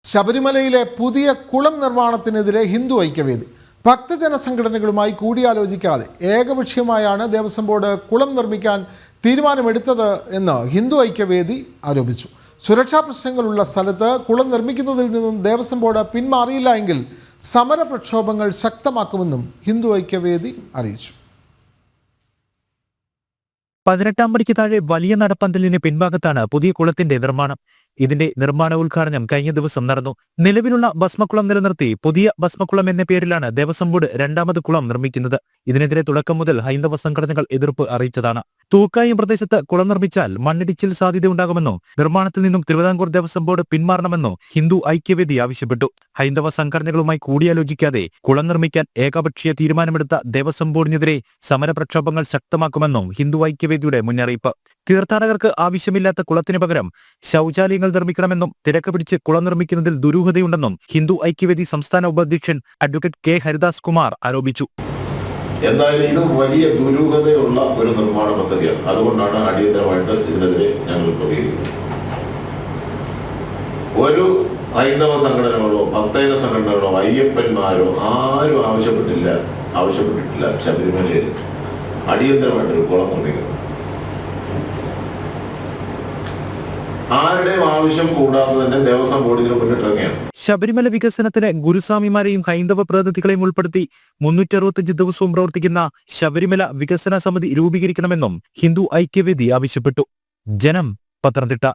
ശബരിമലയിലെ പുതിയ കുളം നിർമ്മാണത്തിനെതിരെ ഹിന്ദു ഐക്യവേദി ഭക്തജന സംഘടനകളുമായി കൂടിയാലോചിക്കാതെ ഏകപക്ഷീയമായാണ് ദേവസ്വം ബോർഡ് കുളം നിർമ്മിക്കാൻ തീരുമാനമെടുത്തത് എന്ന് ഹിന്ദു ഐക്യവേദി ആരോപിച്ചു. സുരക്ഷാ പ്രശ്നങ്ങളുള്ള സ്ഥലത്ത് കുളം നിർമ്മിക്കുന്നതിൽ നിന്നും ദേവസ്വം ബോർഡ് പിന്മാറിയില്ല എങ്കിൽ സമര പ്രക്ഷോഭങ്ങൾ ശക്തമാക്കുമെന്നും ഹിന്ദു ഐക്യവേദി അറിയിച്ചു. 18-ാം പടിക്ക് താഴെ വലിയ നടപ്പന്തലിന് പിൻഭാഗത്താണ് പുതിയ കുളത്തിന്റെ നിർമ്മാണം. ഇതിന്റെ നിർമ്മാണ ഉദ്ഘാടനം കഴിഞ്ഞ ദിവസം നടന്നു. നിലവിലുള്ള ഭസ്മക്കുളം നിലനിർത്തി പുതിയ ഭസ്മക്കുളം എന്ന പേരിലാണ് ദേവസ്വം ബോർഡ് രണ്ടാമത് കുളം നിർമ്മിക്കുന്നത്. ഇതിനെതിരെ തുടക്കം മുതൽ ഹൈന്ദവ സംഘടനകൾ എതിർപ്പ് അറിയിച്ചതാണ്. തൂക്കായം പ്രദേശത്ത് കുളം നിർമ്മിച്ചാൽ മണ്ണിടിച്ചിൽ സാധ്യതയുണ്ടാകുമെന്നോ നിർമ്മാണത്തിൽ നിന്നും തിരുവിതാംകൂർ ദേവസ്വം ബോർഡ് പിന്മാറണമെന്നോ ഹിന്ദു ഐക്യവേദി ആവശ്യപ്പെട്ടു. ഹൈന്ദവ സംഘടനകളുമായി കൂടിയാലോചിക്കാതെ കുളം നിർമ്മിക്കാൻ ഏകപക്ഷീയ തീരുമാനമെടുത്ത ദേവസ്വം ബോർഡിനെതിരെ സമരപ്രക്ഷോഭങ്ങൾ ശക്തമാക്കുമെന്നും ഹിന്ദു ഐക്യവേദിയുടെ മുന്നറിയിപ്പ്. തീർത്ഥാടകർക്ക് ആവശ്യമില്ലാത്ത കുളത്തിന് പകരം ശൗചാലയങ്ങൾ നിർമ്മിക്കണമെന്നും തിരക്ക് പിടിച്ച് കുളം നിർമ്മിക്കുന്നതിൽ ദുരൂഹതയുണ്ടെന്നും ഹിന്ദു ഐക്യവേദി സംസ്ഥാന ഉപാധ്യക്ഷൻ അഡ്വക്കേറ്റ് കെ ഹരിദാസ് കുമാർ ആരോപിച്ചു. എന്തായാലും ഇത് വലിയ ദുരൂഹതയുള്ള ഒരു നിർമ്മാണ പദ്ധതിയാണ്. അതുകൊണ്ടാണ് അടിയന്തരമായിട്ട് ഇതിനെതിരെ ഞങ്ങൾ പ്രതികരിക്കുന്നത്. ഒരു ഹൈന്ദവ സംഘടനകളോ ഭക്തജന സംഘടനകളോ അയ്യപ്പന്മാരോ ആരും ആവശ്യപ്പെട്ടിട്ടില്ല ശബരിമലയിൽ അടിയന്തരമായിട്ടൊരു കുളം നിർമ്മിക്കുന്നത്. ആരുടെയും ആവശ്യം കൂടാതെ തന്നെ ദേവസ്വം ബോർഡിന് മുന്നിട്ടിറങ്ങിയാണ്. ശബരിമല വികസനത്തിന് ഗുരുസ്വാമിമാരെയും ഹൈന്ദവ പ്രതിനിധികളെയും ഉൾപ്പെടുത്തി 365 ദിവസവും പ്രവർത്തിക്കുന്ന ശബരിമല വികസന സമിതി രൂപീകരിക്കണമെന്നും ഹിന്ദു ഐക്യവേദി ആവശ്യപ്പെട്ടു. ജനം, പത്തനംതിട്ട.